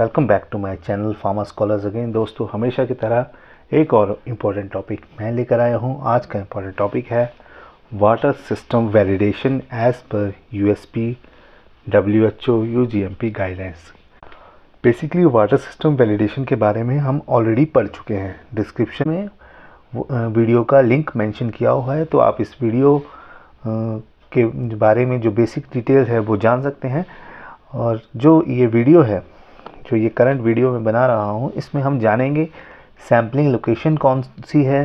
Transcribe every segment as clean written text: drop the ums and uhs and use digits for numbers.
Welcome back to my channel Pharma Scholars again. दोस्तों, हमेशा की तरह एक और इम्पोर्टेंट टॉपिक मैं लेकर आया हूँ। आज का इम्पोर्टेंट टॉपिक है water system validation as per USP WHO UGMP guidelines. Basically water system validation के बारे में हम ऑलरेडी पढ़ चुके हैं। डिस्क्रिप्शन में वीडियो का लिंक मेंशन किया हुआ है, तो आप इस वीडियो के बारे में जो बेसिक डिटेल्स है वो जान सकते हैं। और जो ये वीडियो है, जो ये करंट वीडियो में बना रहा हूँ, इसमें हम जानेंगे सैम्पलिंग लोकेशन कौन सी है,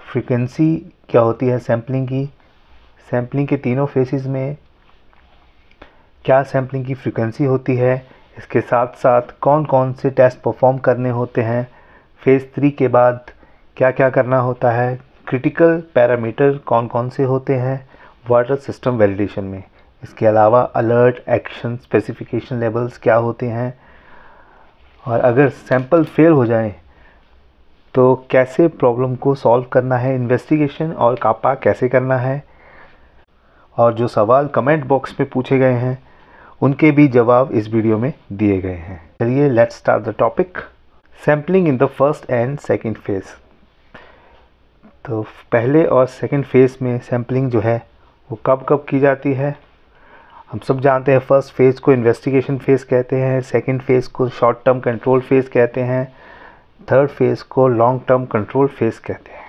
फ्रीक्वेंसी क्या होती है सैम्पलिंग की, सैम्पलिंग के तीनों फेसेस में क्या सैम्पलिंग की फ्रीक्वेंसी होती है, इसके साथ साथ कौन कौन से टेस्ट परफॉर्म करने होते हैं, फेज़ 3 के बाद क्या क्या करना होता है, क्रिटिकल पैरामीटर कौन कौन से होते हैं वाटर सिस्टम वैलिडेशन में। इसके अलावा अलर्ट, एक्शन, स्पेसिफिकेशन लेवल्स क्या होते हैं, और अगर सैंपल फेल हो जाए तो कैसे प्रॉब्लम को सॉल्व करना है, इन्वेस्टिगेशन और कापा कैसे करना है, और जो सवाल कमेंट बॉक्स में पूछे गए हैं उनके भी जवाब इस वीडियो में दिए गए हैं। चलिए let's start the topic. Sampling in the first and second phase. तो पहले और सेकंड फेज़ में सैम्पलिंग जो है वो कब कब की जाती है। हम सब जानते हैं फर्स्ट फेज़ को इन्वेस्टिगेशन फेज़ कहते हैं, सेकंड फेज़ को शॉर्ट टर्म कंट्रोल फेज़ कहते हैं, थर्ड फेज़ को लॉन्ग टर्म कंट्रोल फेज़ कहते हैं।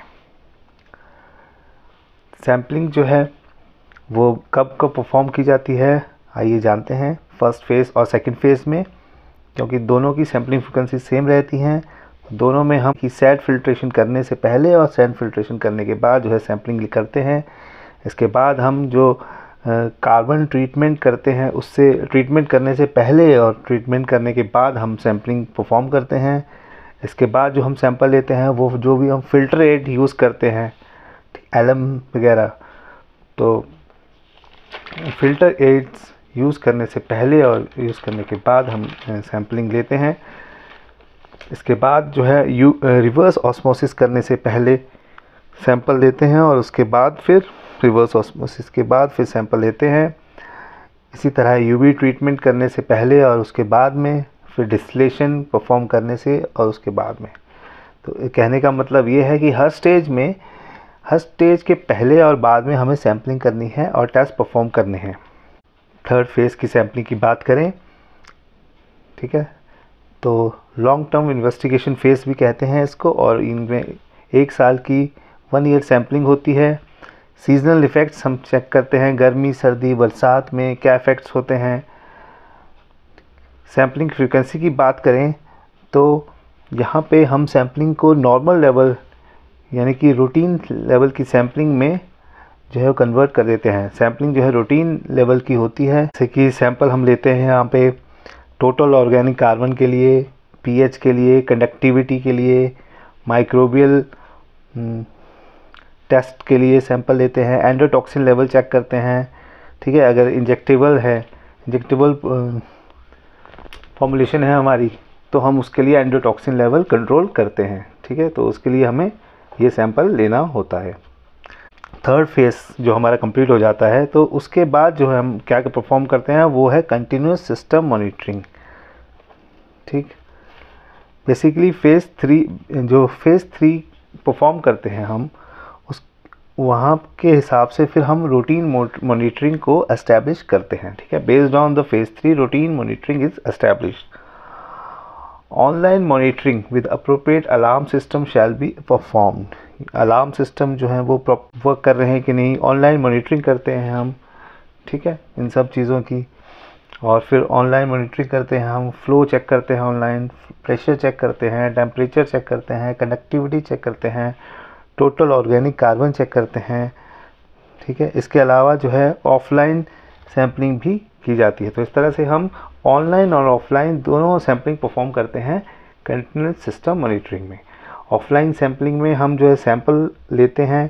सैम्पलिंग जो है वो कब कब परफॉर्म की जाती है, आइए जानते हैं। फर्स्ट फेज़ और सेकंड फेज़ में, क्योंकि दोनों की सैम्पलिंग फ्रिक्वेंसी सेम रहती हैं, दोनों में हम की सैड फिल्ट्रेशन करने से पहले और सैड फिल्ट्रेशन करने के बाद जो है सैम्पलिंग करते हैं। इसके बाद हम जो कार्बन ट्रीटमेंट करते हैं, उससे ट्रीटमेंट करने से पहले और ट्रीटमेंट करने के बाद हम सैम्पलिंग परफॉर्म करते हैं। इसके बाद जो हम सैंपल लेते हैं वो जो भी हम फ़िल्टर एड यूज़ करते हैं, एलम वगैरह, तो फ़िल्टर एड्स यूज़ करने से पहले और यूज़ करने के बाद हम सैम्पलिंग लेते हैं। इसके बाद जो है रिवर्स ऑस्मोसिस करने से पहले सैंपल लेते हैं और उसके बाद फिर रिवर्स ऑस्मोसिस के बाद फिर सैंपल लेते हैं। इसी तरह यूवी ट्रीटमेंट करने से पहले और उसके बाद में, फिर डिस्टिलेशन परफॉर्म करने से और उसके बाद में। तो कहने का मतलब ये है कि हर स्टेज के पहले और बाद में हमें सैम्पलिंग करनी है और टेस्ट परफॉर्म करने हैं। थर्ड फेज़ की सैम्पलिंग की बात करें, ठीक है, तो लॉन्ग टर्म इन्वेस्टिगेशन फेज़ भी कहते हैं इसको, और इनमें 1 साल की 1 ईयर सैम्पलिंग होती है। सीजनल इफ़ेक्ट्स हम चेक करते हैं, गर्मी, सर्दी, बरसात में क्या इफ़ेक्ट्स होते हैं। सैम्पलिंग फ्रीक्वेंसी की बात करें तो यहाँ पे हम सैम्पलिंग को नॉर्मल लेवल यानी कि रूटीन लेवल की सैम्पलिंग में जो है कन्वर्ट कर देते हैं। सैम्पलिंग जो है रूटीन लेवल की होती है, जैसे कि सैंपल हम लेते हैं यहाँ पे टोटल ऑर्गेनिक कार्बन के लिए, पीएच के लिए, कंडक्टिविटी के लिए, माइक्रोबियल टेस्ट के लिए सैंपल लेते हैं, एंडोटॉक्सिन लेवल चेक करते हैं, ठीक है। अगर इंजेक्टेबल है, इंजेक्टेबल फॉर्मुलेशन है हमारी, तो हम उसके लिए एंडोटॉक्सिन लेवल कंट्रोल करते हैं, ठीक है। तो उसके लिए हमें ये सैंपल लेना होता है। थर्ड फेज़ जो हमारा कंप्लीट हो जाता है, तो उसके बाद जो है हम क्या परफॉर्म करते हैं वो है कंटिन्यूस सिस्टम मॉनिटरिंग, ठीक। बेसिकली फेज़ 3 परफॉर्म करते हैं हम, उस वहाँ के हिसाब से फिर हम रूटीन मॉनिटरिंग को एस्टैब्लिश करते हैं, ठीक है। Based on the phase 3 routine monitoring is established. Online monitoring with appropriate alarm system shall be performed. Alarm system जो है वो वर्क कर रहे हैं कि नहीं, ऑनलाइन मॉनिटरिंग करते हैं हम, ठीक है, इन सब चीज़ों की। और फिर ऑनलाइन मॉनिटरिंग करते हैं हम, फ्लो चेक करते हैं, ऑनलाइन प्रेशर चेक करते हैं, टेम्परेचर चेक करते हैं, कंडक्टिविटी चेक करते हैं, टोटल ऑर्गेनिक कार्बन चेक करते हैं, ठीक है। इसके अलावा जो है ऑफलाइन सैम्पलिंग भी की जाती है। तो इस तरह से हम ऑनलाइन और ऑफलाइन दोनों सैम्पलिंग परफॉर्म करते हैं कंटिन्यूस सिस्टम मॉनिटरिंग में। ऑफलाइन सैम्पलिंग में हम जो है सैंपल लेते हैं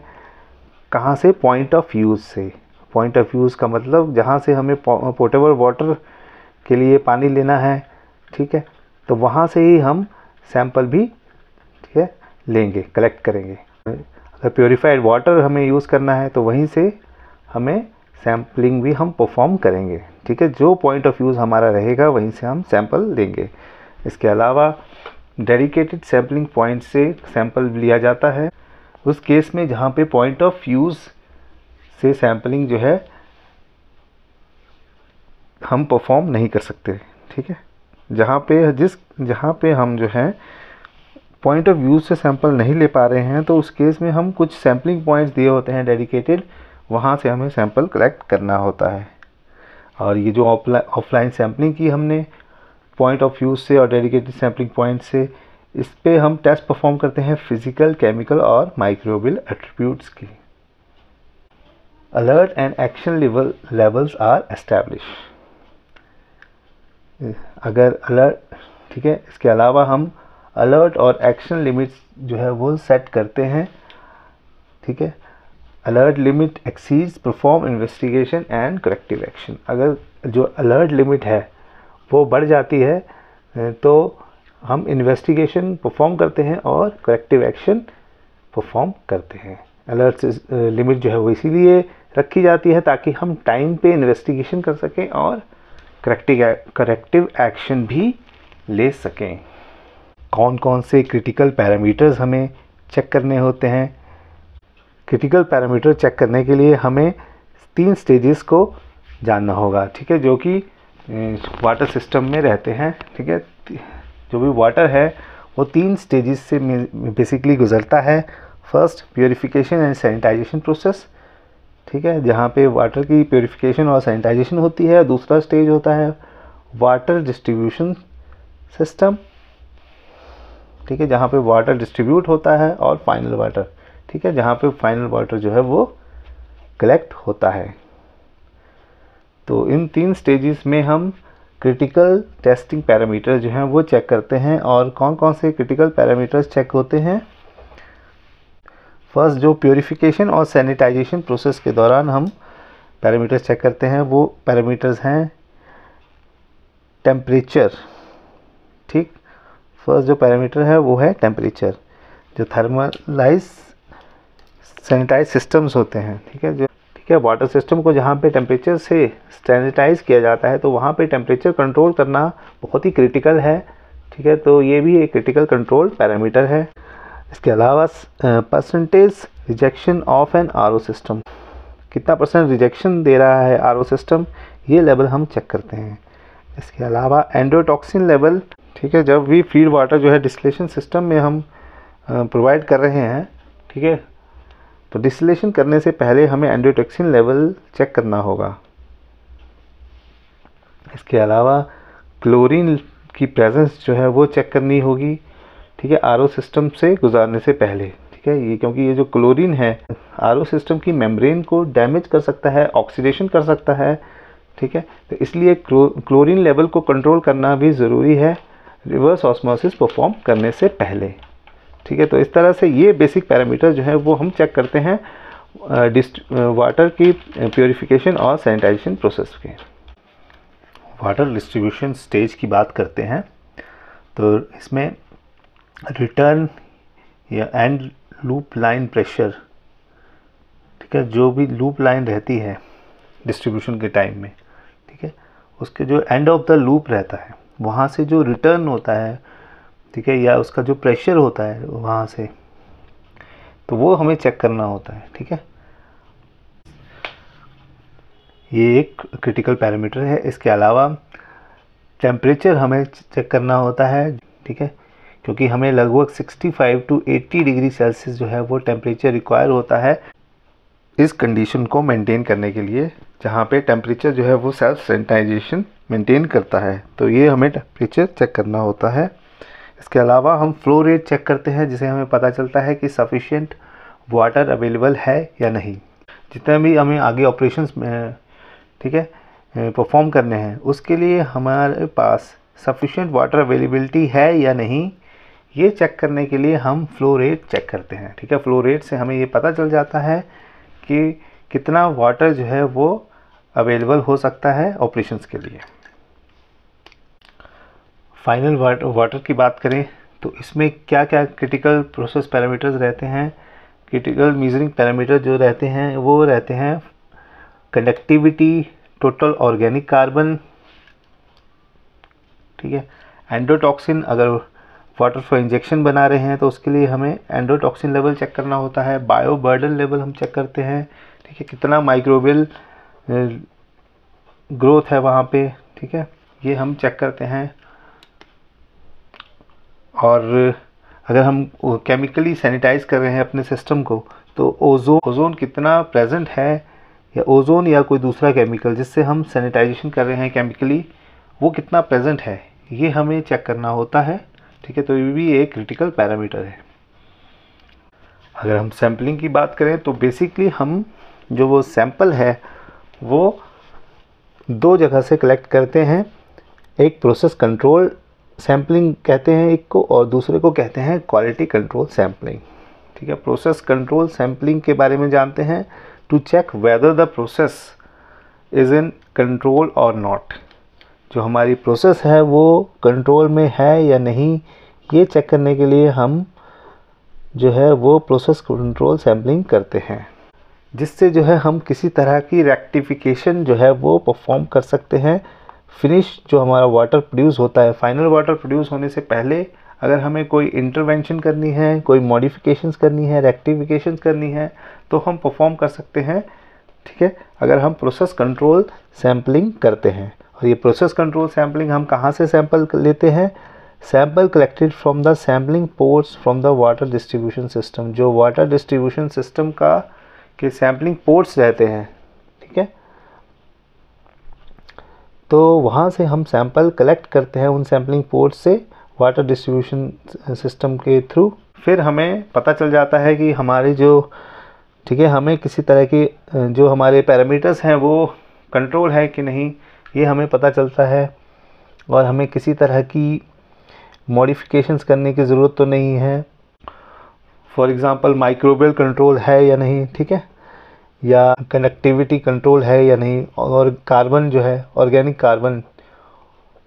कहाँ से, पॉइंट ऑफ यूज़ से। पॉइंट ऑफ यूज़ का मतलब जहाँ से हमें पोर्टेबल वाटर के लिए पानी लेना है, ठीक है, तो वहाँ से ही हम सैंपल भी, ठीक है, लेंगे, कलेक्ट करेंगे। अगर प्योरीफाइड वाटर हमें यूज़ करना है तो वहीं से हमें सैम्पलिंग भी हम परफॉर्म करेंगे। ठीक है, जो पॉइंट ऑफ व्यूज़ हमारा रहेगा वहीं से हम सैंपल लेंगे। इसके अलावा डेडिकेटेड सैम्पलिंग पॉइंट से सैंपल लिया जाता है उस केस में जहाँ पे पॉइंट ऑफ व्यूज़ से सैम्पलिंग जो है हम परफॉर्म नहीं कर सकते। ठीक है, जहाँ पे हम जो है पॉइंट ऑफ व्यू से सैंपल नहीं ले पा रहे हैं, तो उस केस में हम कुछ सैम्पलिंग पॉइंट्स दिए होते हैं डेडिकेटेड, वहाँ से हमें सैंपल कलेक्ट करना होता है। और ये जो ऑफलाइन सैम्पलिंग की हमने पॉइंट ऑफ व्यू से और डेडिकेटेड सैम्पलिंग पॉइंट से, इस पे हम टेस्ट परफॉर्म करते हैं फिजिकल, केमिकल और माइक्रोबियल एट्रीब्यूट्स की। Alert and action levels are establish. अगर अलर्ट, ठीक है, इसके अलावा हम अलर्ट और एक्शन लिमिट्स जो है वो सेट करते हैं। ठीक है, alert limit exceeds perform investigation and corrective action. अगर जो अलर्ट लिमिट है वो बढ़ जाती है तो हम इन्वेस्टिगेशन परफॉर्म करते हैं और करेक्टिव एक्शन परफॉर्म करते हैं। अलर्ट लिमिट जो है वो इसीलिए रखी जाती है ताकि हम टाइम पे इन्वेस्टिगेशन कर सकें और करेक्टिव एक्शन भी ले सकें। कौन कौन से क्रिटिकल पैरामीटर्स हमें चेक करने होते हैं? क्रिटिकल पैरामीटर चेक करने के लिए हमें 3 स्टेजेस को जानना होगा। ठीक है, जो कि वाटर सिस्टम में रहते हैं। ठीक है, जो भी वाटर है वो 3 स्टेजेस से बेसिकली गुजरता है। First, purification and sanitization process. ठीक है, जहाँ पे वाटर की प्योरीफिकेशन और सैनिटाइजेशन होती है। दूसरा स्टेज होता है वाटर डिस्ट्रीब्यूशन सिस्टम। ठीक है, जहाँ पे वाटर डिस्ट्रीब्यूट होता है। और फाइनल वाटर, ठीक है, जहाँ पे फाइनल वाटर जो है वो कलेक्ट होता है। तो इन 3 स्टेजेस में हम क्रिटिकल टेस्टिंग पैरामीटर जो हैं वो चेक करते हैं। और कौन कौन से क्रिटिकल पैरामीटर्स चेक होते हैं? फर्स्ट, जो प्योरीफिकेशन और सैनिटाइजेशन प्रोसेस के दौरान हम पैरामीटर्स चेक करते हैं वो पैरामीटर्स हैं टेम्परेचर। ठीक, फर्स्ट जो पैरामीटर है वो है टेम्परेचर। जो थर्मलाइज सैनिटाइज सिस्टम्स होते हैं, ठीक है, वाटर सिस्टम को जहाँ पे टेम्परेचर से सैनिटाइज किया जाता है तो वहाँ पे टेम्परेचर कंट्रोल करना बहुत ही क्रिटिकल है। ठीक है, तो ये भी एक क्रिटिकल कंट्रोल पैरामीटर है। इसके अलावा percentage rejection of an RO system, कितना % रिजेक्शन दे रहा है आरओ सिस्टम, ये लेवल हम चेक करते हैं। इसके अलावा एंडोटॉक्सिन लेवल। ठीक है, जब भी फीड वाटर जो है डिस्टिलेशन सिस्टम में हम प्रोवाइड कर रहे हैं, ठीक है, तो डिस्टिलेशन करने से पहले हमें एंडोटॉक्सिन लेवल चेक करना होगा। इसके अलावा क्लोरीन की प्रेजेंस जो है वो चेक करनी होगी। ठीक है, आरओ सिस्टम से गुजारने से पहले। ठीक है, ये क्योंकि ये जो क्लोरीन है आरओ सिस्टम की मेम्ब्रेन को डैमेज कर सकता है, ऑक्सीडेशन कर सकता है। ठीक है, तो इसलिए क्लोरीन लेवल को कंट्रोल करना भी ज़रूरी है रिवर्स ऑस्मोसिस परफॉर्म करने से पहले। ठीक है, तो इस तरह से ये बेसिक पैरामीटर जो है वो हम चेक करते हैं वाटर की प्योरीफिकेशन और सैनिटाइजेशन प्रोसेस के। वाटर डिस्ट्रीब्यूशन स्टेज की बात करते हैं तो इसमें रिटर्न या एंड लूप लाइन प्रेशर, ठीक है, जो भी लूप लाइन रहती है डिस्ट्रीब्यूशन के टाइम में, ठीक है, उसके जो एंड ऑफ द लूप रहता है वहाँ से जो रिटर्न होता है, ठीक है, या उसका जो प्रेशर होता है वहाँ से, तो वो हमें चेक करना होता है। ठीक है, ये एक क्रिटिकल पैरामीटर है। इसके अलावा टेम्परेचर हमें चेक करना होता है। ठीक है, क्योंकि हमें लगभग 65 to 80 डिग्री सेल्सियस जो है वो टेम्परेचर रिक्वायर होता है इस कंडीशन को मेंटेन करने के लिए, जहाँ पे टेम्परेचर जो है वो सेल्फ सैनिटाइजेशन मेंटेन करता है। तो ये हमें टेम्परेचर चेक करना होता है। इसके अलावा हम फ्लो रेट चेक करते हैं, जिसे हमें पता चलता है कि सफिशिएंट वाटर अवेलेबल है या नहीं। जितने भी हमें आगे ऑपरेशंस में, ठीक है, परफॉर्म करने हैं, उसके लिए हमारे पास सफिशिएंट वाटर अवेलेबिलिटी है या नहीं, ये चेक करने के लिए हम फ्लो रेट चेक करते हैं। ठीक है, फ्लो रेट से हमें ये पता चल जाता है कि कितना वाटर जो है वो अवेलेबल हो सकता है ऑपरेशंस के लिए। फाइनल वाटर की बात करें तो इसमें क्या क्या क्रिटिकल प्रोसेस पैरामीटर्स रहते हैं। क्रिटिकल मेजरिंग पैरामीटर जो रहते हैं वो रहते हैं कंडक्टिविटी, टोटल ऑर्गेनिक कार्बन, ठीक है। एंडोटॉक्सिन, अगर वाटर फ्लो इंजेक्शन बना रहे हैं तो उसके लिए हमें एंडोटॉक्सिन लेवल चेक करना होता है। बायो बर्डन लेवल हम चेक करते हैं, ठीक है, कितना माइक्रोबियल ग्रोथ है वहाँ पे, ठीक है, ये हम चेक करते हैं। और अगर हम केमिकली सैनिटाइज कर रहे हैं अपने सिस्टम को तो ओजोन कितना प्रेजेंट है, या ओजोन या कोई दूसरा केमिकल जिससे हम सैनिटाइजेशन कर रहे हैं केमिकली, वो कितना प्रेजेंट है, ये हमें चेक करना होता है, ठीक है। तो ये भी एक क्रिटिकल पैरामीटर है। अगर हम सैम्पलिंग की बात करें तो बेसिकली हम जो वो सैंपल है वो 2 जगह से कलेक्ट करते हैं। एक प्रोसेस कंट्रोल सैम्पलिंग कहते हैं एक को, और दूसरे को कहते हैं क्वालिटी कंट्रोल सैम्पलिंग, ठीक है। प्रोसेस कंट्रोल सैम्पलिंग के बारे में जानते हैं, to check whether the process is in control और नॉट। जो हमारी प्रोसेस है वो कंट्रोल में है या नहीं, ये चेक करने के लिए हम जो है वो प्रोसेस कंट्रोल सैम्पलिंग करते हैं, जिससे जो है हम किसी तरह की रेक्टिफिकेशन जो है वो परफॉर्म कर सकते हैं। फिनिश जो हमारा वाटर प्रोड्यूस होता है, फाइनल वाटर प्रोड्यूस होने से पहले अगर हमें कोई इंटरवेंशन करनी है, कोई मॉडिफिकेशंस करनी है, रेक्टिफिकेशंस करनी है, तो हम परफॉर्म कर सकते हैं, ठीक है, अगर हम प्रोसेस कंट्रोल सैम्पलिंग करते हैं। और ये प्रोसेस कंट्रोल सैम्पलिंग हम कहाँ से सैंपल लेते हैं? Sample collected from the sampling ports from the water distribution system. जो वाटर डिस्ट्रीब्यूशन सिस्टम का के सैम्पलिंग पोर्ट्स रहते हैं, ठीक है, तो वहाँ से हम सैंपल कलेक्ट करते हैं उन सैम्पलिंग पोर्ट्स से वाटर डिस्ट्रीब्यूशन सिस्टम के थ्रू। फिर हमें पता चल जाता है कि हमारे जो, ठीक है, हमें किसी तरह की जो हमारे पैरामीटर्स हैं वो कंट्रोल है कि नहीं, ये हमें पता चलता है, और हमें किसी तरह की मॉडिफिकेशंस करने की ज़रूरत तो नहीं है। फॉर एग्ज़ाम्पल माइक्रोबियल कंट्रोल है या नहीं, ठीक है, या कनेक्टिविटी कंट्रोल है या नहीं, और कार्बन जो है organic carbon,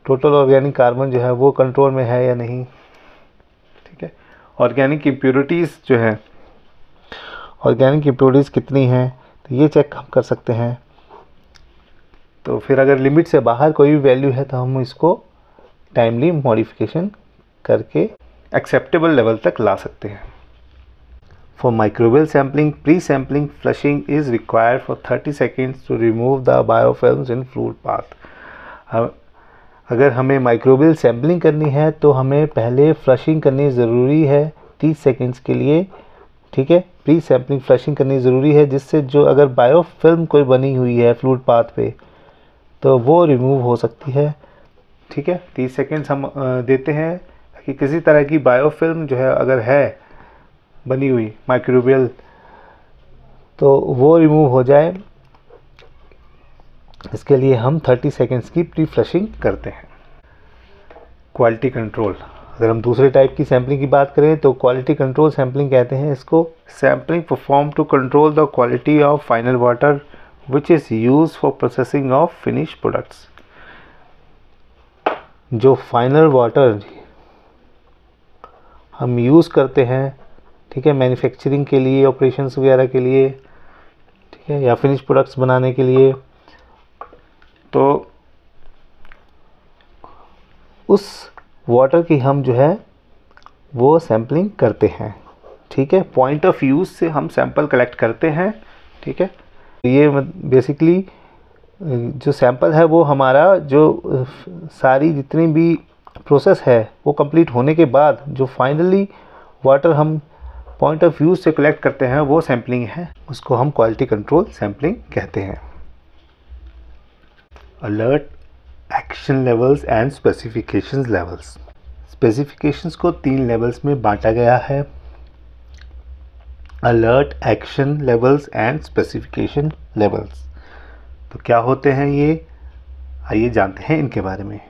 total organic carbon जो है वो कंट्रोल में है या नहीं, ठीक है। ऑर्गेनिक इम्प्योरिटीज़ जो है, ऑर्गेनिक इम्प्योरिटीज़ कितनी हैं, तो ये चेक हम कर सकते हैं। तो फिर अगर लिमिट से बाहर कोई भी वैल्यू है तो हम इसको टाइमली मॉडिफिकेशन करके एक्सेप्टेबल लेवल तक ला सकते हैं। For microbial sampling, pre-sampling flushing is required for 30 seconds to remove the biofilms in fluid path. अगर हमें माइक्रोबियल सैम्पलिंग करनी है तो हमें पहले फ्लशिंग करनी ज़रूरी है 30 सेकेंड्स के लिए, ठीक है। प्री सैम्पलिंग फ्लशिंग करनी ज़रूरी है, जिससे जो अगर बायोफिल्म कोई बनी हुई है फ्लूइड पाथ पे तो वो रिमूव हो सकती है, ठीक है। 30 सेकेंड्स हम देते हैं ताकि किसी तरह की बायोफिल्म जो है अगर है बनी हुई माइक्रोबियल तो वो रिमूव हो जाए। इसके लिए हम 30 सेकेंड्स की प्री फ्लशिंग करते हैं। क्वालिटी कंट्रोल, अगर हम दूसरे टाइप की सैम्पलिंग की बात करें तो क्वालिटी कंट्रोल सैम्पलिंग कहते हैं इसको। Sampling perform to control the quality of final water which is use for processing of finish products. जो फाइनल वाटर हम यूज़ करते हैं, ठीक है, मैन्युफैक्चरिंग के लिए, ऑपरेशंस वगैरह के लिए, ठीक है, या फिनिश प्रोडक्ट्स बनाने के लिए, तो उस वाटर की हम जो है वो सैम्पलिंग करते हैं, ठीक है। पॉइंट ऑफ यूज़ से हम सैंपल कलेक्ट करते हैं, ठीक है। ये बेसिकली जो सैंपल है वो हमारा जो सारी जितनी भी प्रोसेस है वो कंप्लीट होने के बाद जो फाइनली वाटर हम पॉइंट ऑफ व्यू से कलेक्ट करते हैं वो सैम्पलिंग है, उसको हम क्वालिटी कंट्रोल सैम्पलिंग कहते हैं। Alert, action levels and specifications levels. Specifications को 3 लेवल्स में बांटा गया है, alert, action levels and specification levels. तो क्या होते हैं ये, आइए जानते हैं इनके बारे में।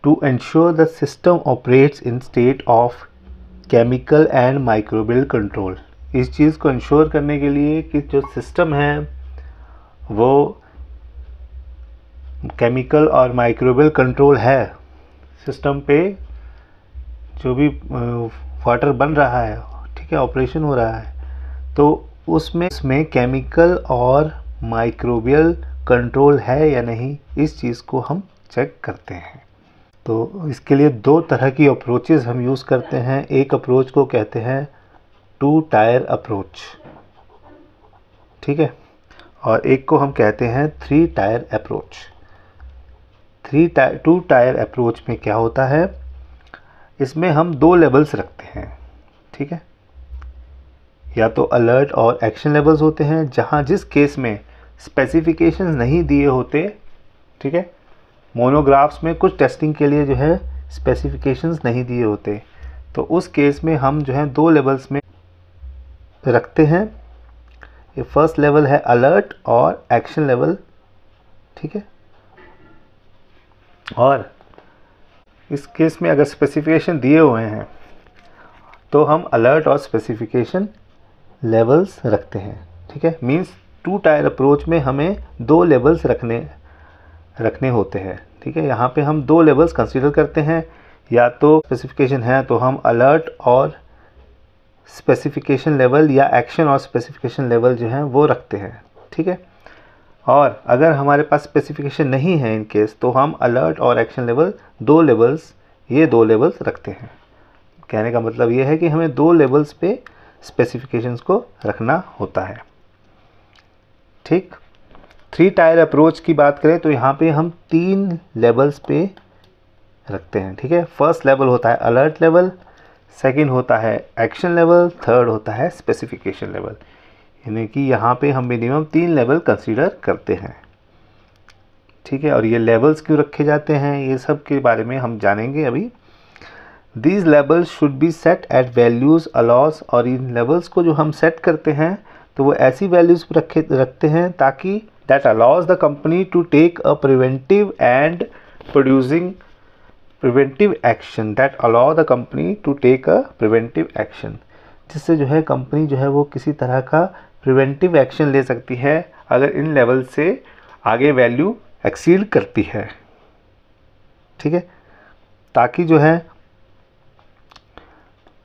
To ensure the system operates in state of chemical and microbial control. इस चीज़ को इंश्योर करने के लिए कि जो सिस्टम है वो केमिकल और माइक्रोबियल कंट्रोल है, सिस्टम पे जो भी वाटर बन रहा है, ठीक है, ऑपरेशन हो रहा है, तो उसमें केमिकल और माइक्रोबियल कंट्रोल है या नहीं, इस चीज़ को हम चेक करते हैं। तो इसके लिए दो तरह की अप्रोचेस हम यूज़ करते हैं। एक अप्रोच को कहते हैं 2 टायर अप्रोच, ठीक है, और एक को हम कहते हैं 3 टायर अप्रोच। 2 टायर अप्रोच में क्या होता है, इसमें हम 2 लेवल्स रखते हैं, ठीक है, या तो अलर्ट और एक्शन लेवल्स होते हैं, जहां जिस केस में स्पेसिफिकेशंस नहीं दिए होते, ठीक है, मोनोग्राफ्स में कुछ टेस्टिंग के लिए जो है स्पेसिफिकेशंस नहीं दिए होते, तो उस केस में हम जो है 2 लेवल्स में रखते हैं। ये फर्स्ट लेवल है अलर्ट और एक्शन लेवल, ठीक है। और इस केस में अगर स्पेसिफिकेशन दिए हुए हैं तो हम अलर्ट और स्पेसिफिकेशन लेवल्स रखते हैं, ठीक है। मींस 2 टायर अप्रोच में हमें 2 लेवल्स रखने होते हैं, ठीक है। यहाँ पे हम 2 लेवल्स कंसीडर करते हैं, या तो स्पेसिफिकेशन है तो हम अलर्ट और स्पेसिफिकेशन लेवल या एक्शन और स्पेसिफिकेशन लेवल जो है वो रखते हैं, ठीक है। और अगर हमारे पास स्पेसिफिकेशन नहीं है इन केस, तो हम अलर्ट और एक्शन लेवल 2 लेवल्स रखते हैं। कहने का मतलब ये है कि हमें 2 लेवल्स पे स्पेसिफिकेशंस को रखना होता है, ठीक। 3 टायर अप्रोच की बात करें तो यहाँ पे हम 3 लेवल्स पे रखते हैं, ठीक है। फर्स्ट लेवल होता है अलर्ट लेवल, सेकंड होता है एक्शन लेवल, थर्ड होता है स्पेसिफिकेशन लेवल। यानी कि यहाँ पे हम मिनिमम 3 लेवल कंसीडर करते हैं, ठीक है। और ये लेवल्स क्यों रखे जाते हैं, ये सब के बारे में हम जानेंगे अभी। These levels should be set at values allows, और इन लेवल्स को जो हम सेट करते हैं तो वो ऐसी वैल्यूज़ रखते हैं ताकि that allows the company to take a preventive action, that allow the company to take a preventive action, जिससे जो है कंपनी जो है वो किसी तरह का प्रिवेंटिव एक्शन ले सकती है अगर इन लेवल से आगे वैल्यू एक्सीड करती है, ठीक है, ताकि जो है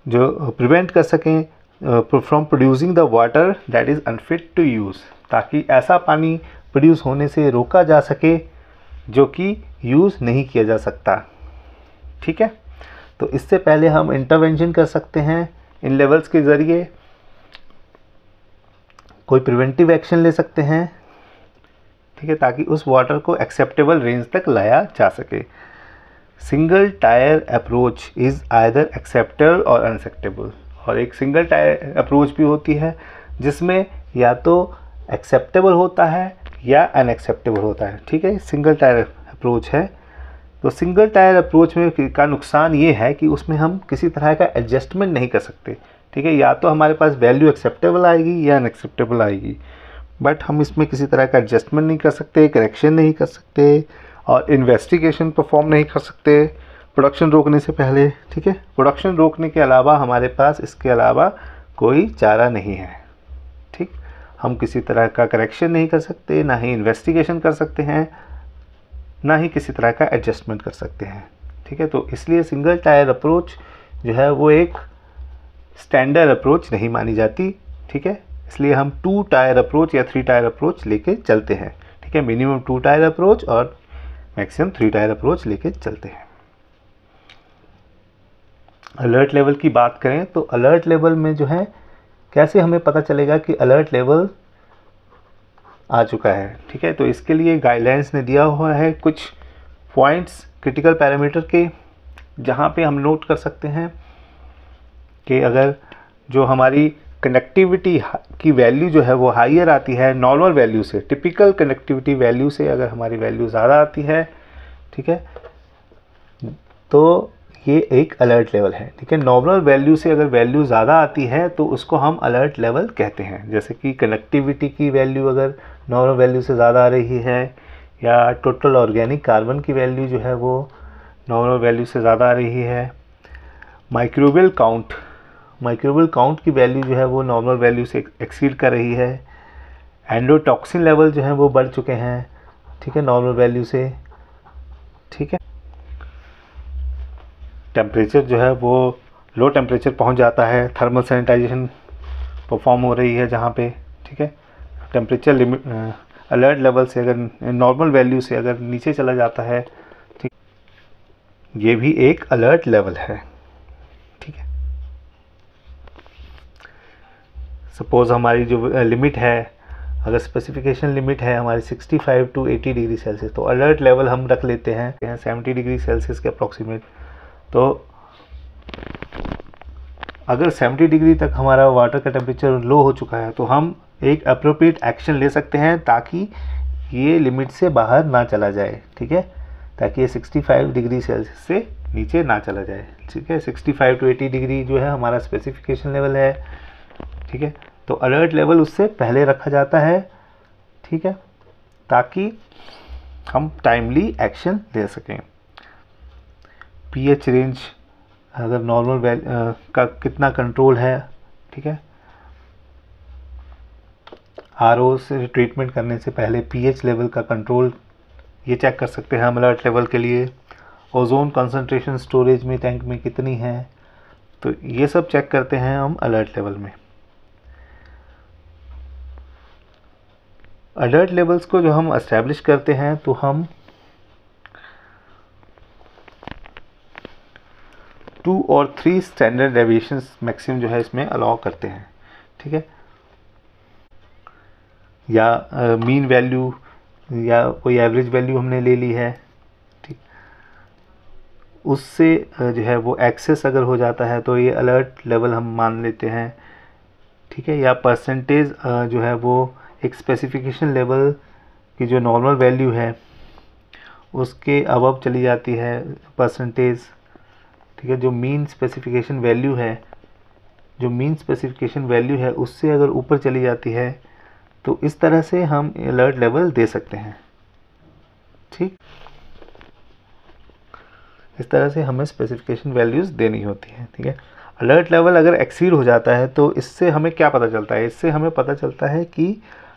जो प्रिवेंट कर सकें from producing the water that is unfit to use, ताकि ऐसा पानी प्रोड्यूस होने से रोका जा सके जो कि यूज़ नहीं किया जा सकता, ठीक है। तो इससे पहले हम इंटरवेंशन कर सकते हैं इन लेवल्स के ज़रिए, कोई प्रिवेंटिव एक्शन ले सकते हैं, ठीक है, ताकि उस वाटर को एक्सेप्टेबल रेंज तक लाया जा सके। Single tyre approach is either acceptable और अनएक्सेप्टेबल, और एक सिंगल टायर अप्रोच भी होती है जिसमें या तो एक्सेप्टेबल होता है या अनएक्सेप्टेबल होता है, ठीक है। सिंगल टायर अप्रोच है, तो सिंगल टायर अप्रोच में का नुकसान ये है कि उसमें हम किसी तरह का एडजस्टमेंट नहीं कर सकते, ठीक है। या तो हमारे पास वैल्यू एक्सेप्टेबल आएगी या अनएक्सेप्टेबल आएगी, बट हम इसमें किसी तरह का एडजस्टमेंट नहीं कर सकते, करेक्शन नहीं कर सकते और इन्वेस्टिगेशन परफॉर्म नहीं कर सकते प्रोडक्शन रोकने से पहले, ठीक है। प्रोडक्शन रोकने के अलावा हमारे पास इसके अलावा कोई चारा नहीं है, ठीक। हम किसी तरह का करेक्शन नहीं कर सकते, ना ही इन्वेस्टिगेशन कर सकते हैं, ना ही किसी तरह का एडजस्टमेंट कर सकते हैं, ठीक है। तो इसलिए सिंगल टायर अप्रोच जो है वो एक स्टैंडर्ड अप्रोच नहीं मानी जाती, ठीक है। इसलिए हम 2 टायर अप्रोच या 3 टायर अप्रोच लेके चलते हैं, ठीक है। मिनिमम 2 टायर अप्रोच और मैक्सिमम 3 टायर अप्रोच लेके चलते हैं। अलर्ट लेवल की बात करें तो अलर्ट लेवल में जो है कैसे हमें पता चलेगा कि अलर्ट लेवल आ चुका है, ठीक है। तो इसके लिए गाइडलाइंस ने दिया हुआ है कुछ पॉइंट्स क्रिटिकल पैरामीटर के, जहाँ पे हम नोट कर सकते हैं कि अगर जो हमारी कनेक्टिविटी की वैल्यू जो है वो हाईयर आती है नॉर्मल वैल्यू से, टिपिकल कनेक्टिविटी वैल्यू से अगर हमारी वैल्यू ज़्यादा आती है, ठीक है, तो ये एक अलर्ट लेवल है, ठीक है। नॉर्मल वैल्यू से अगर वैल्यू ज़्यादा आती है तो उसको हम अलर्ट लेवल कहते हैं। जैसे कि कनेक्टिविटी की वैल्यू अगर नॉर्मल वैल्यू से ज़्यादा आ रही है, या टोटल ऑर्गेनिक कार्बन की वैल्यू जो है वो नॉर्मल वैल्यू से ज़्यादा आ रही है, माइक्रोबियल काउंट की वैल्यू जो है वो नॉर्मल वैल्यू से एक्सीड कर रही है, एंडोटॉक्सिन लेवल जो है वो बढ़ चुके हैं, ठीक है, नॉर्मल वैल्यू से, ठीक है। टेम्परेचर जो है वो लो टेम्परेचर पहुंच जाता है, थर्मल सैनिटाइजेशन परफॉर्म हो रही है जहाँ पे, ठीक है। टेम्परेचर अलर्ट लेवल से अगर नॉर्मल वैल्यू से अगर नीचे चला जाता है, ठीक, ये भी एक अलर्ट लेवल है। ठीक है, सपोज हमारी जो लिमिट है, अगर स्पेसिफिकेशन लिमिट है हमारी 65 टू 80 डिग्री सेल्सियस, तो अलर्ट लेवल हम रख लेते हैं 70 डिग्री सेल्सियस के अप्रॉक्सीमेट। तो अगर 70 डिग्री तक हमारा वाटर का टेम्परेचर लो हो चुका है तो हम एक अप्रोप्रिएट एक्शन ले सकते हैं ताकि ये लिमिट से बाहर ना चला जाए। ठीक है, ताकि ये 65 डिग्री सेल्सियस से नीचे ना चला जाए। ठीक है, 65 टू 80 डिग्री जो है हमारा स्पेसिफिकेशन लेवल है। ठीक है, तो अलर्ट लेवल उससे पहले रखा जाता है। ठीक है, ताकि हम टाइमली एक्शन ले सकें। पीएच रेंज अगर नॉर्मल का कितना कंट्रोल है। ठीक है, आरओ से ट्रीटमेंट करने से पहले पीएच लेवल का कंट्रोल ये चेक कर सकते हैं हम अलर्ट लेवल के लिए। ओजोन कंसंट्रेशन स्टोरेज में टैंक में कितनी है, तो ये सब चेक करते हैं हम अलर्ट लेवल में। अलर्ट लेवल्स को जो हम एस्टैब्लिश करते हैं तो हम 2 और 3 स्टैंडर्ड डेविएशंस मैक्सिमम जो है इसमें अलाउ करते हैं। ठीक है, या मीन वैल्यू या कोई एवरेज वैल्यू हमने ले ली है, ठीक, उससे जो है वो एक्सेस अगर हो जाता है तो ये अलर्ट लेवल हम मान लेते हैं। ठीक है, या परसेंटेज जो है वो एक स्पेसिफिकेशन लेवल की जो नॉर्मल वैल्यू है उसके अबव चली जाती है परसेंटेज। ठीक है, जो मीन स्पेसिफिकेशन वैल्यू है, जो मीन स्पेसिफिकेशन वैल्यू है उससे अगर ऊपर चली जाती है तो इस तरह से हम अलर्ट लेवल दे सकते हैं। ठीक, इस तरह से हमें स्पेसिफिकेशन वैल्यूज़ देनी होती है। ठीक है, अलर्ट लेवल अगर एक्सीड हो जाता है तो इससे हमें क्या पता चलता है? इससे हमें पता चलता है कि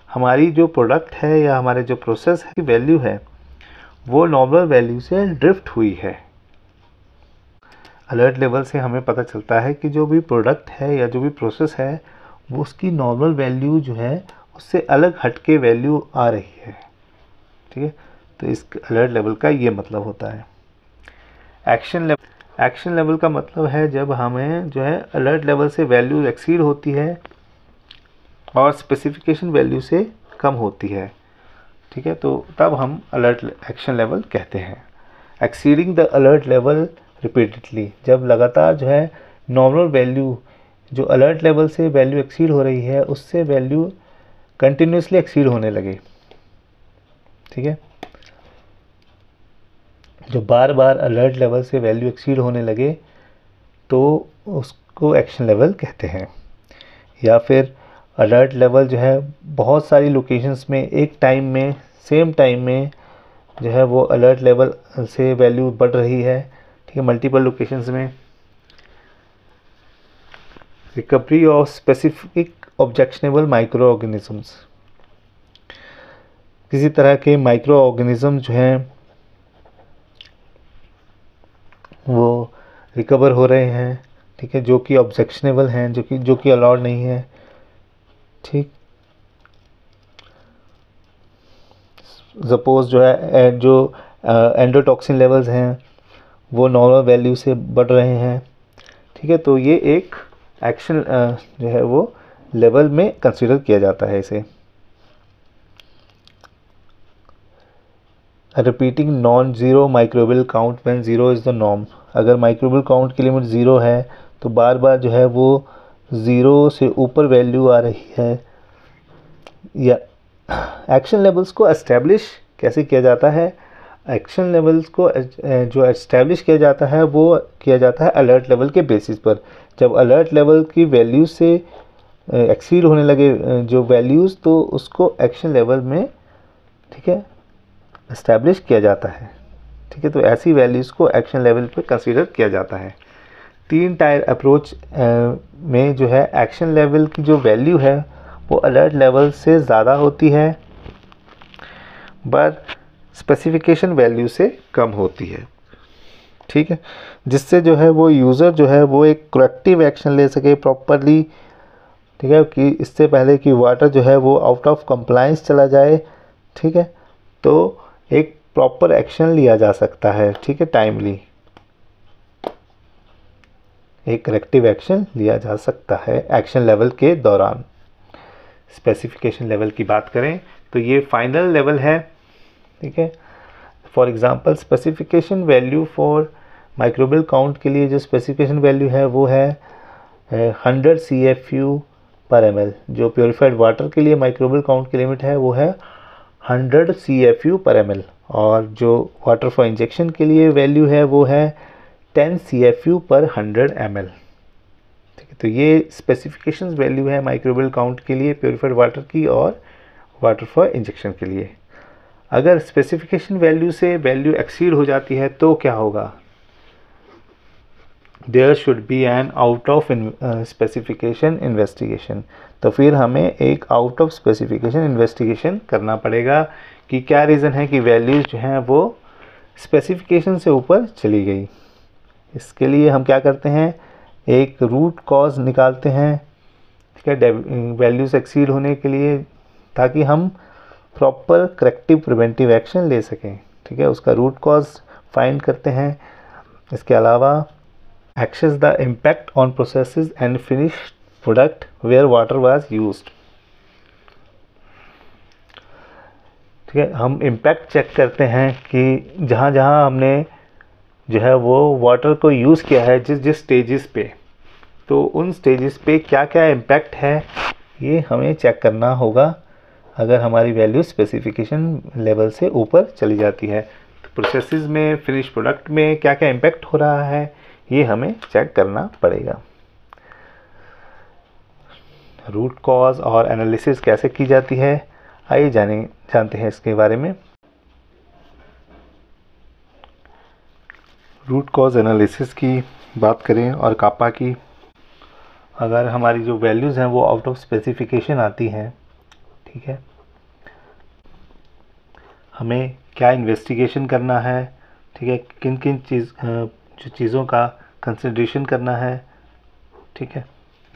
हमारी जो प्रोडक्ट है या हमारे जो प्रोसेस की वैल्यू है वो नॉर्मल वैल्यू से ड्रिफ्ट हुई है। अलर्ट लेवल से हमें पता चलता है कि जो भी प्रोडक्ट है या जो भी प्रोसेस है वो उसकी नॉर्मल वैल्यू जो है उससे अलग हटके वैल्यू आ रही है। ठीक है, तो इस अलर्ट लेवल का ये मतलब होता है। एक्शन लेवल का मतलब है जब हमें जो है अलर्ट लेवल से वैल्यू एक्सीड होती है और स्पेसिफिकेशन वैल्यू से कम होती है। ठीक है, तो तब हम अलर्ट एक्शन लेवल कहते हैं। Exceeding the alert level repeatedly, जब लगातार जो है नॉर्मल वैल्यू जो अलर्ट लेवल से वैल्यू एक्सीड हो रही है उससे वैल्यू कंटिन्यूसली एक्सीड होने लगे। ठीक है, जो बार बार अलर्ट लेवल से वैल्यू एक्सीड होने लगे तो उसको एक्शन लेवल कहते हैं। या फिर अलर्ट लेवल जो है बहुत सारी लोकेशंस में एक टाइम में सेम टाइम में जो है वो अलर्ट लेवल से वैल्यू बढ़ रही है। ठीक है, मल्टीपल लोकेशंस में। Recovery of specific objectionable micro organisms, किसी तरह के माइक्रो ऑर्गेनिज्म जो हैं वो रिकवर हो रहे हैं। ठीक है, जो कि ऑब्जेक्शनेबल हैं, जो कि अलाउड नहीं है। ठीक, सपोज जो है जो एंडोटॉक्सिन लेवल्स हैं वो नॉर्मल वैल्यू से बढ़ रहे हैं। ठीक है, तो ये एक एक्शन जो है वो लेवल में कंसीडर किया जाता है इसे। Repeating non zero microbial count when zero is the norm, अगर माइक्रोबियल काउंट की लिमिट ज़ीरो है तो बार बार जो है वो ज़ीरो से ऊपर वैल्यू आ रही है। या एक्शन लेवल्स को एस्टेब्लिश कैसे किया जाता है? एक्शन लेवल्स को जो एस्टेब्लिश किया जाता है वो किया जाता है अलर्ट लेवल के बेसिस पर। जब अलर्ट लेवल की वैल्यूज से एक्सीड होने लगे जो वैल्यूज़, तो उसको एक्शन लेवल में, ठीक है, एस्टेब्लिश किया जाता है। ठीक है, तो ऐसी वैल्यूज़ को एक्शन लेवल पे कंसीडर किया जाता है। 3 टायर अप्रोच में जो है एक्शन लेवल की जो वैल्यू है वो अलर्ट लेवल से ज़्यादा होती है बट स्पेसिफिकेशन वैल्यू से कम होती है। ठीक है, जिससे जो है वो यूज़र जो है वो एक करेक्टिव एक्शन ले सके प्रॉपरली। ठीक है, कि इससे पहले कि वाटर जो है वो आउट ऑफ कंप्लायंस चला जाए, ठीक है, तो एक प्रॉपर एक्शन लिया जा सकता है, ठीक है, टाइमली एक करेक्टिव एक्शन लिया जा सकता है एक्शन लेवल के दौरान। स्पेसिफिकेशन लेवल की बात करें तो ये फाइनल लेवल है, ठीक है। For example specification value for microbial count के लिए जो स्पेसिफिकेशन वैल्यू है वो है 100 CFU पर ml। जो प्योरीफाइड वाटर के लिए माइक्रोबियल काउंट की लिमिट है वो है 100 CFU पर ml, और जो वाटर फॉर इंजेक्शन के लिए वैल्यू है वो है 10 CFU पर 100 ml, ठीक है। तो ये स्पेसिफिकेशन वैल्यू है माइक्रोबियल काउंट के लिए प्योरीफाइड वाटर की और वाटर फॉर इंजेक्शन के लिए। अगर स्पेसिफिकेशन वैल्यू से वैल्यू एक्सीड हो जाती है तो क्या होगा? There should be an out of specification investigation. तो फिर हमें एक आउट ऑफ स्पेसिफिकेशन इन्वेस्टिगेशन करना पड़ेगा कि क्या रीज़न है कि वैल्यूज़ जो हैं वो स्पेसिफिकेशन से ऊपर चली गई। इसके लिए हम क्या करते हैं, एक रूट कॉज निकालते हैं, ठीक है, वैल्यूज़ एक्सीड होने के लिए, ताकि हम प्रॉपर करेक्टिव प्रिवेंटिव एक्शन ले सकें, ठीक है। उसका रूट कॉज फाइंड करते हैं। इसके अलावा assess the impact on processes and finished product where water was used, ठीक है। हम इम्पैक्ट चेक करते हैं कि जहाँ जहाँ हमने जो है वो वाटर को यूज़ किया है, जिस जिस स्टेजेस पे, तो उन स्टेजेस पे क्या क्या इम्पैक्ट है ये हमें चेक करना होगा। अगर हमारी वैल्यू स्पेसिफिकेशन लेवल से ऊपर चली जाती है तो प्रोसेसेस में, फिनिश प्रोडक्ट में क्या क्या इम्पैक्ट हो रहा है ये हमें चेक करना पड़ेगा। रूट कॉज और एनालिसिस कैसे की जाती है, आइए जानते हैं इसके बारे में। रूट कॉज एनालिसिस की बात करें और कापा की, अगर हमारी जो वैल्यूज़ हैं वो आउट ऑफ स्पेसिफिकेशन आती हैं, ठीक है, हमें क्या इन्वेस्टिगेशन करना है, ठीक है, किन किन चीज़ों का कंसिडरेशन करना है, ठीक है,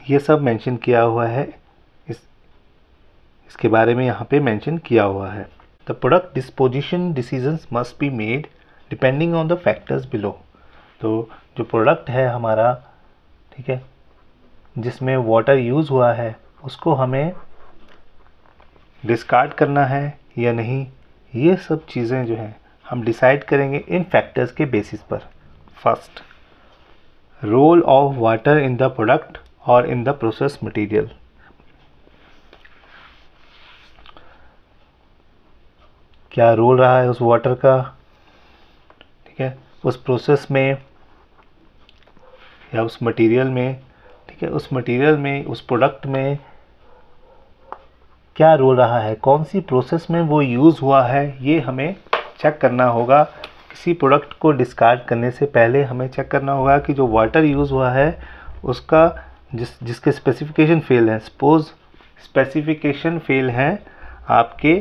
ये सब मेंशन किया हुआ है, इसके बारे में यहाँ पे मेंशन किया हुआ है। The product disposition decisions must be made depending on the factors below. तो जो प्रोडक्ट है हमारा, ठीक है, जिसमें वाटर यूज़ हुआ है उसको हमें डिस्कार्ड करना है या नहीं, ये सब चीज़ें जो हैं हम डिसाइड करेंगे इन फैक्टर्स के बेसिस पर। First, role of water in the product और इन द प्रोसेस मटेरियल। क्या रोल रहा है उस वाटर का, ठीक है, उस प्रोसेस में या उस मटेरियल में, ठीक है, उस मटेरियल में, उस प्रोडक्ट में क्या रोल रहा है, कौन सी प्रोसेस में वो यूज़ हुआ है, ये हमें चेक करना होगा। किसी प्रोडक्ट को डिस्कार्ड करने से पहले हमें चेक करना होगा कि जो वाटर यूज़ हुआ है उसका जिसके स्पेसिफिकेशन फेल है, सपोज स्पेसिफिकेशन फेल है आपके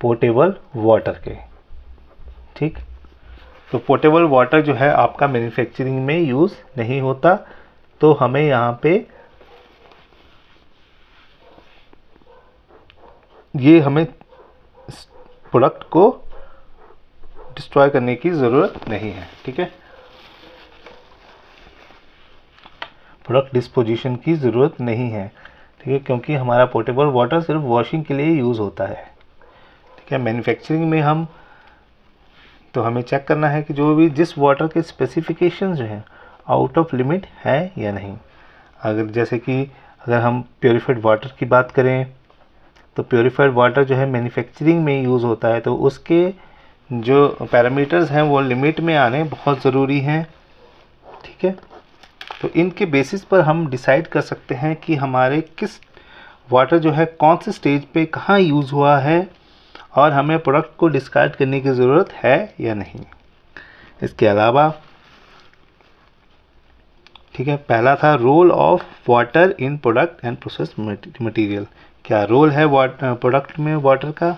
पोर्टेबल वाटर के, ठीक, तो पोर्टेबल वाटर जो है आपका मैन्युफैक्चरिंग में यूज़ नहीं होता, तो हमें यहाँ पे ये हमें प्रोडक्ट को डिस्ट्रॉय करने की ज़रूरत नहीं है, ठीक है, प्रोडक्ट डिस्पोजिशन की ज़रूरत नहीं है, ठीक है, क्योंकि हमारा पोर्टेबल वाटर सिर्फ वॉशिंग के लिए यूज़ होता है, ठीक है। मैन्युफैक्चरिंग में तो हमें चेक करना है कि जो भी जिस वाटर के स्पेसिफिकेशन जो हैं आउट ऑफ लिमिट है या नहीं। अगर जैसे कि अगर हम प्योरीफाइड वाटर की बात करें तो प्योरीफाइड वाटर जो है मैन्युफैक्चरिंग में यूज़ होता है, तो उसके जो पैरामीटर्स हैं वो लिमिट में आने बहुत ज़रूरी हैं, ठीक है। तो इनके बेसिस पर हम डिसाइड कर सकते हैं कि हमारे किस वाटर जो है कौन से स्टेज पे कहाँ यूज़ हुआ है और हमें प्रोडक्ट को डिस्कार्ड करने की ज़रूरत है या नहीं। इसके अलावा, ठीक है, पहला था role of water in product and process material. क्या रोल है प्रोडक्ट में वाटर का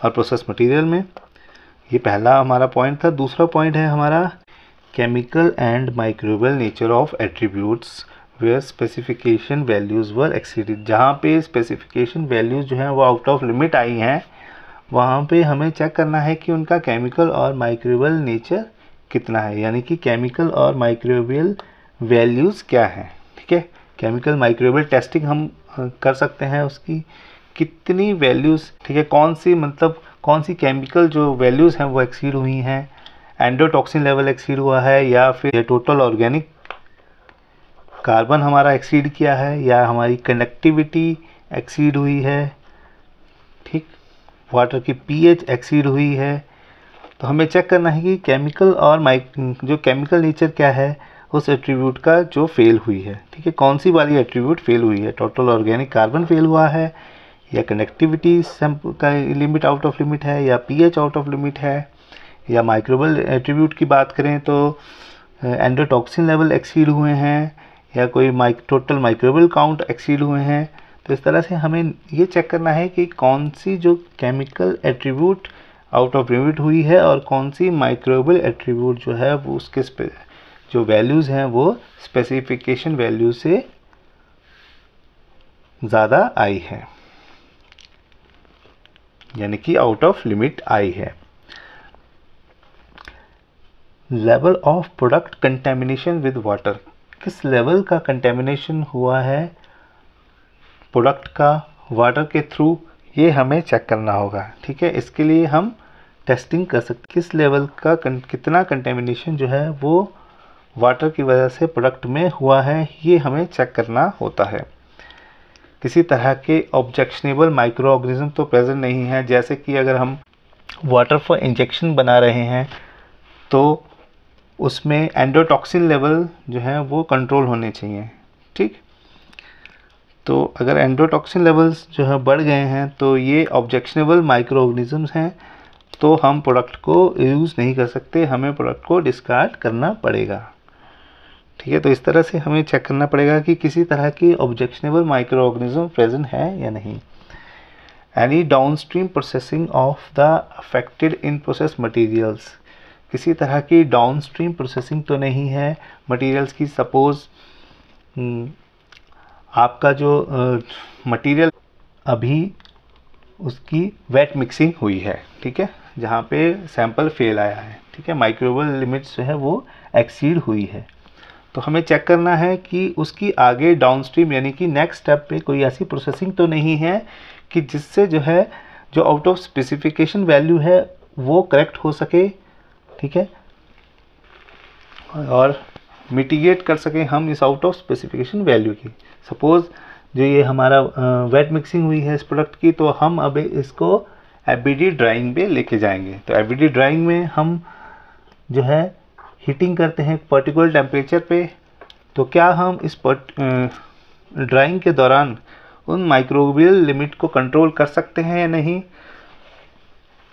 और प्रोसेस मटेरियल में, ये पहला हमारा पॉइंट था। दूसरा पॉइंट है हमारा chemical and microbial nature of attributes where specification values were exceeded, जहाँ पे स्पेसिफिकेशन वैल्यूज़ जो हैं वो आउट ऑफ लिमिट आई हैं, वहाँ पे हमें चेक करना है कि उनका केमिकल और माइक्रोबियल नेचर कितना है, यानी कि केमिकल और माइक्रोबियल वैल्यूज़ क्या हैं। ठीक है, केमिकल माइक्रोबियल टेस्टिंग हम कर सकते हैं, उसकी कितनी वैल्यूज़, ठीक है, कौन सी केमिकल जो वैल्यूज़ हैं वो एक्सीड हुई हैं, एंडोटॉक्सिन लेवल एक्सीड हुआ है, या फिर टोटल ऑर्गेनिक कार्बन हमारा एक्सीड किया है, या हमारी कंडक्टिविटी एक्सीड हुई है, ठीक, वाटर की पीएच एक्सीड हुई है। तो हमें चेक करना है कि केमिकल और जो केमिकल नेचर क्या है उस एट्रीब्यूट का जो फेल हुई है। ठीक है, कौन सी वाली एट्रीब्यूट फेल हुई है, टोटल ऑर्गेनिक कार्बन फेल हुआ है, या कंडक्टिविटी का लिमिट आउट ऑफ लिमिट है, या पीएच आउट ऑफ लिमिट है, या माइक्रोबियल एट्रीब्यूट की बात करें तो एंडोटॉक्सिन लेवल एक्सीड हुए हैं, या कोई टोटल माइक्रोबियल काउंट एक्सीड हुए हैं। तो इस तरह से हमें ये चेक करना है कि कौन सी जो chemical attribute out of limit हुई है और कौन सी माइक्रोबियल एट्रीब्यूट जो है वो उसके जो वैल्यूज़ हैं वो स्पेसिफिकेशन वैल्यू से ज़्यादा आई है, यानी कि आउट ऑफ लिमिट आई है। Level of product contamination with water, किस लेवल का कंटेमिनेशन हुआ है प्रोडक्ट का वाटर के थ्रू, ये हमें चेक करना होगा। ठीक है, इसके लिए हम टेस्टिंग कर सकते, किस लेवल का कितना कंटेमिनेशन जो है वो वाटर की वजह से प्रोडक्ट में हुआ है, ये हमें चेक करना होता है। किसी तरह के ऑब्जेक्शनेबल माइक्रो ऑर्गेनिज्म तो प्रेजेंट नहीं है, जैसे कि अगर हम वाटर फॉर इंजेक्शन बना रहे हैं तो उसमें एंडोटॉक्सिन लेवल जो है वो कंट्रोल होने चाहिए। ठीक, तो अगर एंडोटॉक्सिन लेवल्स जो है बढ़ गए हैं तो ये ऑब्जेक्शनेबल माइक्रो ऑर्गेनिजम्स हैं, तो हम प्रोडक्ट को यूज़ नहीं कर सकते, हमें प्रोडक्ट को डिस्कार्ड करना पड़ेगा। ठीक है, तो इस तरह से हमें चेक करना पड़ेगा कि किसी तरह की ऑब्जेक्शनेबल माइक्रो ऑर्गेनिज्म प्रेजेंट है या नहीं। Any downstream processing of the affected in process materials, किसी तरह की डाउनस्ट्रीम प्रोसेसिंग तो नहीं है मटेरियल्स की। सपोज़ आपका जो मटेरियल अभी उसकी वेट मिक्सिंग हुई है, ठीक है, जहाँ पे सैंपल फेल आया है, ठीक है, माइक्रोबियल लिमिट्स जो है वो एक्सीड हुई है, तो हमें चेक करना है कि उसकी आगे डाउनस्ट्रीम यानी कि नेक्स्ट स्टेप पे कोई ऐसी प्रोसेसिंग तो नहीं है कि जिससे जो है जो आउट ऑफ स्पेसिफिकेशन वैल्यू है वो करेक्ट हो सके। ठीक है, और मिटिगेट कर सकें हम इस आउट ऑफ स्पेसिफिकेशन वैल्यू की। सपोज़ जो ये हमारा वेट मिक्सिंग हुई है इस प्रोडक्ट की, तो हम अब इसको एफबीडी ड्राइंग पे लेके जाएंगे। तो एफबीडी ड्राइंग में हम जो है हीटिंग करते हैं पर्टिकुलर टेम्परेचर पे, तो क्या हम इस ड्राइंग के दौरान उन माइक्रोबियल लिमिट को कंट्रोल कर सकते हैं या नहीं,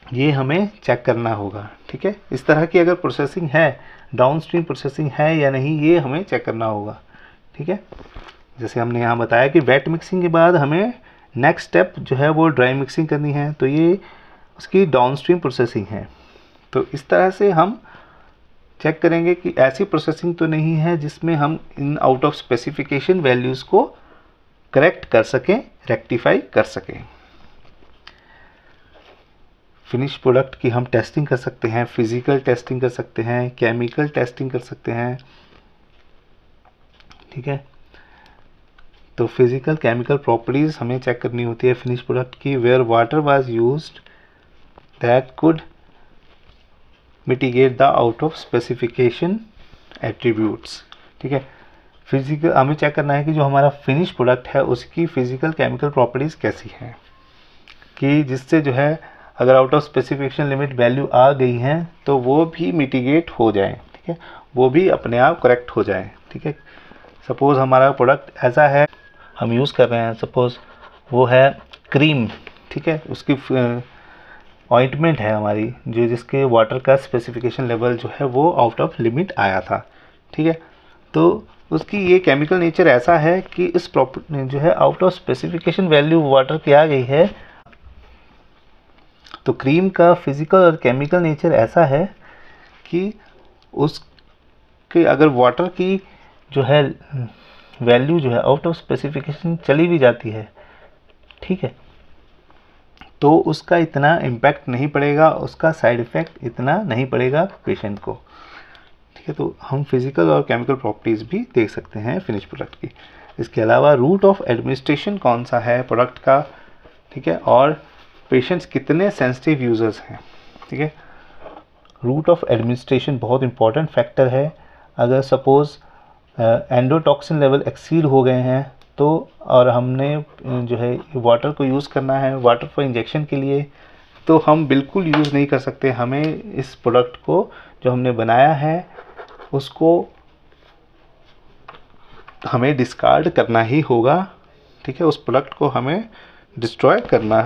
ये हमें चेक करना होगा। ठीक है, इस तरह की अगर प्रोसेसिंग है, डाउनस्ट्रीम प्रोसेसिंग है या नहीं, ये हमें चेक करना होगा। ठीक है, जैसे हमने यहाँ बताया कि वेट मिक्सिंग के बाद हमें नेक्स्ट स्टेप जो है वो ड्राई मिक्सिंग करनी है, तो ये उसकी डाउनस्ट्रीम प्रोसेसिंग है। तो इस तरह से हम चेक करेंगे कि ऐसी प्रोसेसिंग तो नहीं है जिसमें हम in out of specification values को करेक्ट कर सकें, रेक्टिफाई कर सकें। फिनिश प्रोडक्ट की हम टेस्टिंग कर सकते हैं, फिज़िकल टेस्टिंग कर सकते हैं, केमिकल टेस्टिंग कर सकते हैं। ठीक है, तो फिज़िकल केमिकल प्रॉपर्टीज़ हमें चेक करनी होती है फिनिश प्रोडक्ट की। Where water was used that could mitigate the out of specification attributes. ठीक है, फिज़िकल हमें चेक करना है कि जो हमारा फिनिश प्रोडक्ट है उसकी फ़िज़िकल केमिकल प्रॉपर्टीज़ कैसी हैं, कि जिससे जो है अगर out of specification limit value आ गई हैं तो वो भी मिटिगेट हो जाएं। ठीक है, वो भी अपने आप करेक्ट हो जाएं। ठीक है, सपोज़ हमारा प्रोडक्ट ऐसा है हम यूज़ कर रहे हैं, सपोज़ वो है क्रीम, ठीक है, उसकी ऑइंटमेंट है हमारी जो जिसके वाटर का स्पेसिफिकेशन लेवल जो है वो आउट ऑफ लिमिट आया था। ठीक है, तो उसकी ये केमिकल नेचर ऐसा है कि इस प्रॉपर्टी जो है out of specification value water की आ गई है, तो क्रीम का फिज़िकल और केमिकल नेचर ऐसा है कि उसके अगर वाटर की जो है वैल्यू जो है आउट ऑफ स्पेसिफिकेशन चली भी जाती है, ठीक है, तो उसका इतना इम्पैक्ट नहीं पड़ेगा, उसका साइड इफ़ेक्ट इतना नहीं पड़ेगा पेशेंट को, ठीक है। तो हम फिजिकल और केमिकल प्रॉपर्टीज़ भी देख सकते हैं फिनिश प्रोडक्ट की। इसके अलावा रूट ऑफ एडमिनिस्ट्रेशन कौन सा है प्रोडक्ट का, ठीक है, और पेशेंट्स कितने सेंसिटिव यूज़र्स हैं, ठीक है। रूट ऑफ एडमिनिस्ट्रेशन बहुत इंपॉर्टेंट फैक्टर है। अगर सपोज़ एंडोटॉक्सिन लेवल एक्सीड हो गए हैं तो, और हमने जो है वाटर को यूज़ करना है वाटर फॉर इंजेक्शन के लिए, तो हम बिल्कुल यूज़ नहीं कर सकते। हमें इस प्रोडक्ट को जो हमने बनाया है उसको हमें डिस्कार्ड करना ही होगा, ठीक है, उस प्रोडक्ट को हमें डिस्ट्रॉय करना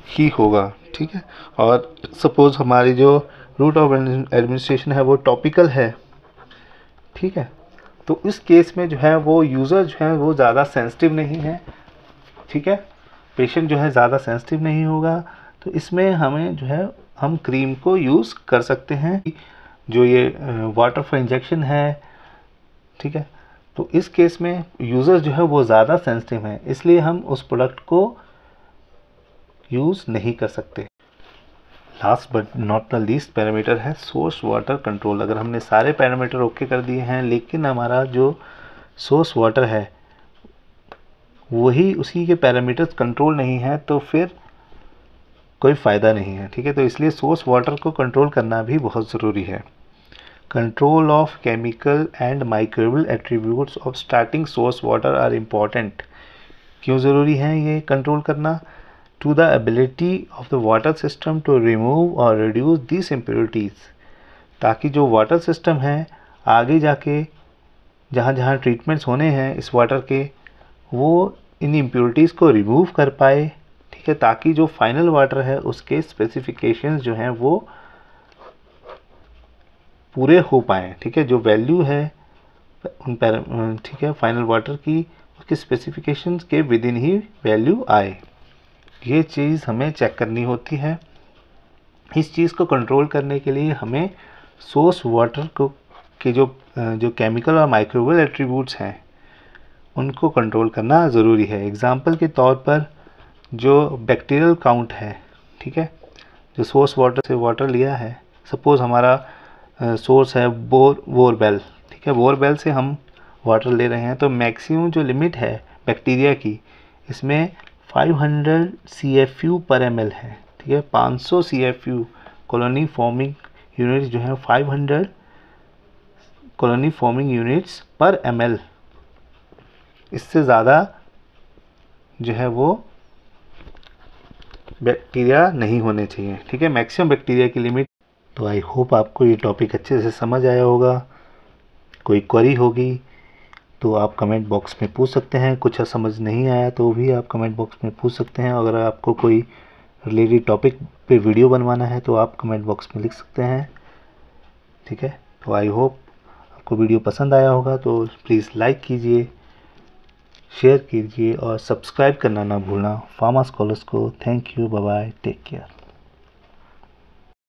ही होगा, ठीक है। और सपोज़ हमारी जो रूट ऑफ एडमिनिस्ट्रेशन है वो टॉपिकल है, ठीक है, तो इस केस में जो है वो यूज़र जो है वो ज़्यादा सेंसिटिव नहीं है, ठीक है, पेशेंट जो है ज़्यादा सेंसिटिव नहीं होगा, तो इसमें हमें जो है हम क्रीम को यूज़ कर सकते हैं। जो ये वाटर फॉर इंजेक्शन है, ठीक है, तो इस केस में यूज़र जो है वो ज़्यादा सेंसिटिव है, इसलिए हम उस प्रोडक्ट को यूज़ नहीं कर सकते। Last but not the least parameter है सोर्स वाटर कंट्रोल। अगर हमने सारे पैरामीटर ओके कर दिए हैं लेकिन हमारा जो सोर्स वाटर है वही उसी के पैरामीटर्स कंट्रोल नहीं है तो फिर कोई फ़ायदा नहीं है, ठीक है। तो इसलिए सोर्स वाटर को कंट्रोल करना भी बहुत ज़रूरी है। Control of chemical and microbial attributes of starting source water are important. क्यों ज़रूरी है ये कंट्रोल करना? To the ability of the water system to remove और रिड्यूस दिस इम्प्योरिटीज़, ताकि जो वाटर सिस्टम है आगे जाके जहाँ जहाँ ट्रीटमेंट्स होने हैं इस वाटर के, वो इन इम्प्योरिटीज़ को रिमूव कर पाए, ठीक है, ताकि जो फाइनल वाटर है उसके स्पेसिफिकेशंस जो हैं वो पूरे हो पाएँ, ठीक है, जो वैल्यू है उन ठीक है फाइनल वाटर की उसके स्पेसिफिकेशंस के विद इन ही वैल्यू आए, ये चीज़ हमें चेक करनी होती है। इस चीज़ को कंट्रोल करने के लिए हमें सोर्स वाटर को के जो केमिकल और माइक्रोबियल एट्रीब्यूट्स हैं उनको कंट्रोल करना ज़रूरी है। एग्जांपल के तौर पर जो बैक्टीरियल काउंट है, ठीक है, जो सोर्स वाटर से वाटर लिया है, सपोज़ हमारा सोर्स है बोरवेल, ठीक है, बोरवेल से हम वाटर ले रहे हैं, तो मैक्सिमम जो लिमिट है बैक्टीरिया की इसमें 500 CFU पर ml है, ठीक है, 500 CFU कॉलोनी फॉर्मिंग यूनिट्स जो है 500 कॉलोनी फॉर्मिंग यूनिट्स पर ml, इससे ज़्यादा जो है वो बैक्टीरिया नहीं होने चाहिए, ठीक है, मैक्सिमम बैक्टीरिया की लिमिट। तो आई होप आपको ये टॉपिक अच्छे से समझ आया होगा। कोई क्वेरी होगी तो आप कमेंट बॉक्स में पूछ सकते हैं, कुछ समझ नहीं आया तो भी आप कमेंट बॉक्स में पूछ सकते हैं। अगर आपको कोई रिलेटेड टॉपिक पे वीडियो बनवाना है तो आप कमेंट बॉक्स में लिख सकते हैं, ठीक है। तो आई होप आपको वीडियो पसंद आया होगा, तो प्लीज़ लाइक कीजिए, शेयर कीजिए और सब्सक्राइब करना ना भूलना फार्मा स्कॉलर्स को। Thank you, bye bye, take care.